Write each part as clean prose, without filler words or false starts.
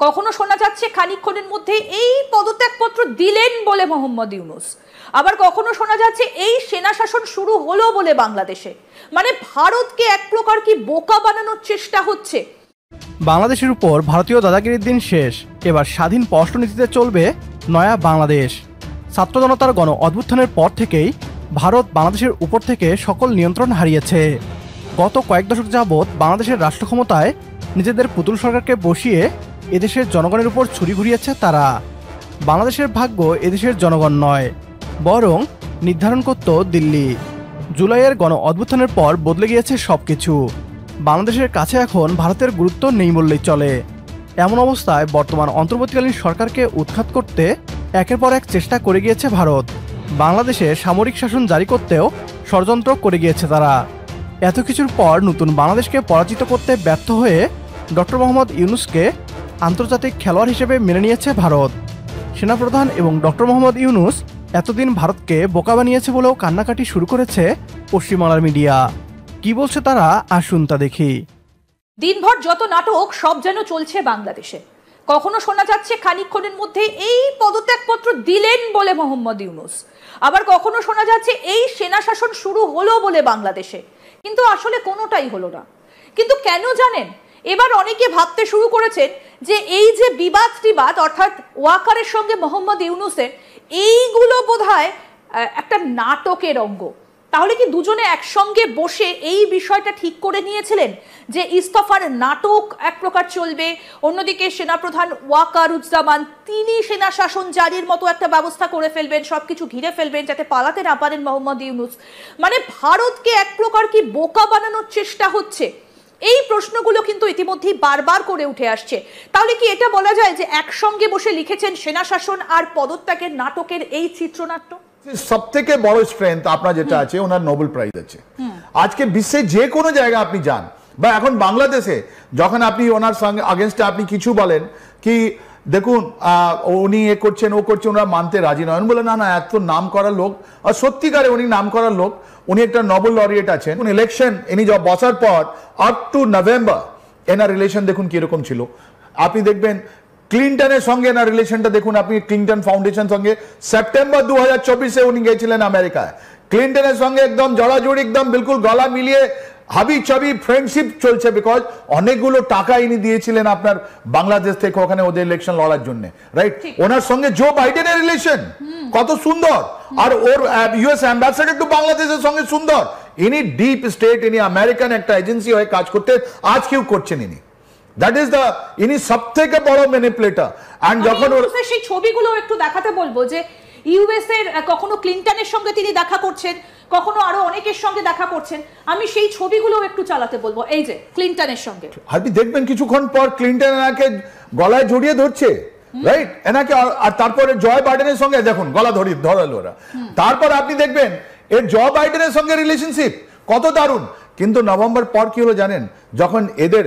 কখনো শোনা যাচ্ছে খানিকক্ষণের মধ্যে এই পদত্যাগপত্র দিলেন বলে মোহাম্মদ ইউনূস, আবার কখনো শোনা যাচ্ছে এই সেনা শাসন শুরু হলো বলে বাংলাদেশে। মানে ভারতকে এক প্রকার কি বোকা বানানোর চেষ্টা হচ্ছে। বাংলাদেশের উপর ভারতীয় দাদাগিরির দিন শেষ, এবার স্বাধীন পররাষ্ট্রনীতিতে চলবে নয়া বাংলাদেশ। ছাত্র জনতার গণ অভ্যুত্থানের পর থেকেই ভারত বাংলাদেশের উপর থেকে সকল নিয়ন্ত্রণ হারিয়েছে। গত কয়েক দশক যাবৎ বাংলাদেশের রাষ্ট্র ক্ষমতায় নিজেদের পুতুল সরকারকে বসিয়ে এদেশের জনগণের উপর ছুরি ঘুরিয়েছে তারা। বাংলাদেশের ভাগ্য এদেশের জনগণ নয়, বরং নির্ধারণ করত দিল্লি। জুলাইয়ের গণ অভ্যুত্থানের পর বদলে গিয়েছে সবকিছু। বাংলাদেশের কাছে এখন ভারতের গুরুত্ব নেই বললেই চলে। এমন অবস্থায় বর্তমান অন্তর্বর্তীকালীন সরকারকে উৎখাত করতে একের পর এক চেষ্টা করে গিয়েছে ভারত। বাংলাদেশে সামরিক শাসন জারি করতেও ষড়যন্ত্র করে গিয়েছে তারা। এত কিছুর পর নতুন বাংলাদেশকে পরাজিত করতে ব্যর্থ হয়ে ডক্টর মোহাম্মদ ইউনূসকে আন্তর্জাতিক খেলোয়াড় হিসেবে মেনে নিয়েছে ভারত। সেনাপ্রধান এবং ডক্টর মোহাম্মদ ইউনূস এতদিন ভারতকে বোকা বানিয়েছে বলেও কান্নাকাটি শুরু করেছে পশ্চিমবাংলার মিডিয়া। কি বলছে তারা, আসুন তা দেখি। দিনভর যত নাটক সব যেন চলছে বাংলাদেশে। কখনো শোনা যাচ্ছে খানিকক্ষণের মধ্যে এই পদত্যাগপত্র দিলেন বলে মোহাম্মদ ইউনূস, আবার কখনো শোনা যাচ্ছে এই সেনা শাসন শুরু হলো বলে বাংলাদেশে। কিন্তু আসলে কোনোটাই হলো না। কিন্তু কেন জানেন, এবার অনেকে ভাবতে শুরু করেছেন যে এই যে বিবাদ অর্থাৎ ওয়াকারের সঙ্গে মোহাম্মদ ইউনূসের, এইগুলো বোধহয় একটা নাটকের অঙ্গ। তাহলে কি দুজনে একসঙ্গে বসে এই বিষয়টা ঠিক করে নিয়েছিলেন যে ইস্তফার নাটক এক প্রকার চলবে, অন্যদিকে সেনাপ্রধান ওয়াকারুজ্জামান তিনি সেনা শাসন জারির মতো একটা ব্যবস্থা করে ফেলবেন, সবকিছু ঘিরে ফেলবেন যাতে পালাতে না পারেন মোহাম্মদ ইউনূস। মানে ভারতকে এক প্রকার কি বোকা বানানোর চেষ্টা হচ্ছে। এই প্রশ্নগুলো কিন্তু ইতিমধ্যেই বারবার করে উঠে আসছে। তাহলে কি এটা বলা যায় যে একসঙ্গে বসে লিখেছেন সেনা শাসন আর পদত্যাগের নাটকের এই চিত্রনাট্য? সবথেকে বড় স্ট্রেংথ আপনার যেটা আছে, ওনার নোবেল প্রাইজ আছে। আজকে বিশ্বের যে কোনো জায়গায় আপনি যান, বা এখন বাংলাদেশে যখন আপনি ওনার সঙ্গে আগেনস্টে আপনি কিছু বলেন কি দেখুন উনি এ করছেন ও করছেন, ওনারা মানতে রাজি নয়। বলে না না, এত নাম করার লোক, আর সত্যিকারে উনি নাম করার লোক, উনি একটা নোবেল লরিয়েট আছেন। ইলেকশন ইনি বসার পর আপ টু নভেম্বর এনার রিলেশন দেখুন কিরকম ছিল। আপনি দেখবেন ক্লিন্টনের সঙ্গে না রিলেশনটা দেখুন আপনি, ক্লিন্টন ফাউন্ডেশন সঙ্গে সেপ্টেম্বর 2024-এ উনি গিয়েছিলেন আমেরিকায়। ক্লিন্টনের সঙ্গে একদম জড়াজড়ি, একদম বিলকুল গলা মিলিয়ে হাবি চাবি ফ্রেন্ডশিপ চলছে, বিকজ অনেকগুলো টাকা ইনি দিয়েছিলেন আপনার বাংলাদেশ থেকে ওখানে ওদের ইলেকশন লড়ার জন্য, রাইট? ওনার সঙ্গে জো বাইডেনের রিলেশন কত সুন্দর, আর ওর ইউএস অ্যাম্বাসেডর টু বাংলাদেশের সঙ্গে সুন্দর। ইনি ডিপ স্টেট, ইনি আমেরিকান একটা এজেন্সি হয়ে কাজ করতে আজ কেউ করছেন ইনি। দ্যাট ইজ দ্য, ইনি সবথেকে বড় ম্যানিপুলেটর। এন্ড যখন সেই ছবিগুলো একটু দেখাতে বলবো যে ইউএস এর কখনো ক্লিন্টনের সঙ্গে তিনি দেখা করছেন, কখনো আরো অনেকের সঙ্গে দেখা করছেন, আমি সেই ছবিগুলো একটু চালাতে বলবো। এই যে ক্লিন্টনের সঙ্গে আপনি দেখবেন কিছুক্ষণ পর ক্লিন্টন এনাকে গলায় জড়িয়ে ধরছে, রাইট? এনাকে, আর তারপরে জয় বাইডেনের সঙ্গে দেখুন গলা ধরালো ওরা। তারপর আপনি দেখবেন এর জয় বাইডেনের সঙ্গে রিলেশনশিপ কত দারুণ। কিন্তু নভেম্বর পর কি হলো জানেন? যখন এদের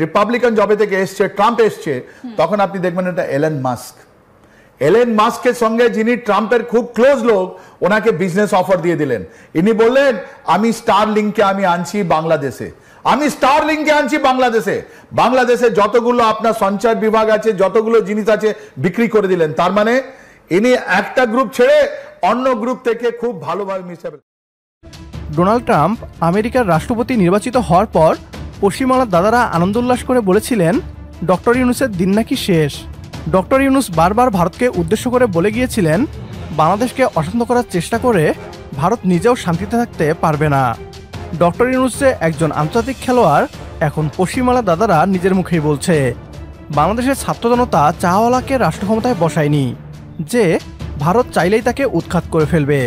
রিপাবলিকান জবে থেকে এসছে, ট্রাম্প এসছে, তখন আপনি দেখবেন এটা এলেন মাস্কের সঙ্গে, যিনি ট্রাম্পের খুব ক্লোজ লোক, ওনাকে বিজনেস অফার দিয়ে দিলেন। ইনি বললেন আমি স্টারলিংককে আমি আনছি বাংলাদেশে, বাংলাদেশে যতগুলো আপনার সঞ্চার বিভাগ আছে, যতগুলো জিনিস আছে বিক্রি করে দিলেন। তার মানে ইনি একটা গ্রুপ ছেড়ে অন্য গ্রুপ থেকে খুব ভালোভাবে মিশে। ডোনাল্ড ট্রাম্প আমেরিকার রাষ্ট্রপতি নির্বাচিত হওয়ার পর পশ্চিমবাংলার দাদারা আনন্দ উল্লাস করে বলেছিলেন ডক্টর ইউনূসের দিন নাকি শেষ। ডক্টর ইউনূস বারবার ভারতকে উদ্দেশ্য করে বলে গিয়েছিলেন বাংলাদেশকে অশান্ত করার চেষ্টা করে ভারত নিজেও শান্তিতে থাকতে পারবে না। ডক্টর ইউনূস যে একজন আন্তর্জাতিক খেলোয়াড়, এখন পশ্চিমবাংলার দাদারা নিজের মুখেই বলছে। বাংলাদেশের ছাত্র জনতা চাওয়ালাকে রাষ্ট্র ক্ষমতায় বসায়নি যে ভারত চাইলেই তাকে উৎখাত করে ফেলবে।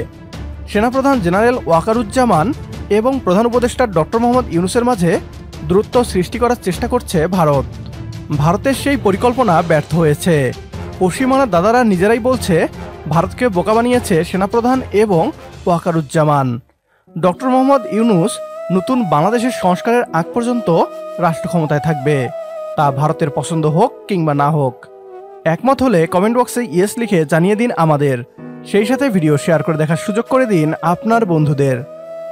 সেনাপ্রধান জেনারেল ওয়াকারুজ্জামান এবং প্রধান উপদেষ্টা ডক্টর মোহাম্মদ ইউনূসের মাঝে দূরত্ব সৃষ্টি করার চেষ্টা করছে ভারত। ভারতের সেই পরিকল্পনা ব্যর্থ হয়েছে। পশ্চিমবাংলার দাদারা নিজেরাই বলছে ভারতকে বোকা বানিয়েছে সেনাপ্রধান এবং ওয়াকারুজ্জামান। ডক্টর মোহাম্মদ ইউনূস নতুন বাংলাদেশের সংস্কারের আগ পর্যন্ত রাষ্ট্র ক্ষমতায় থাকবে, তা ভারতের পছন্দ হোক কিংবা না হোক। একমত হলে কমেন্ট বক্সে ইয়েস লিখে জানিয়ে দিন আমাদের। সেই সাথে ভিডিও শেয়ার করে দেখার সুযোগ করে দিন আপনার বন্ধুদের।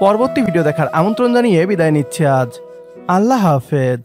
পরবর্তী ভিডিও দেখার আমন্ত্রণ জানিয়ে বিদায় নিচ্ছে আজ। আল্লাহ হাফেজ।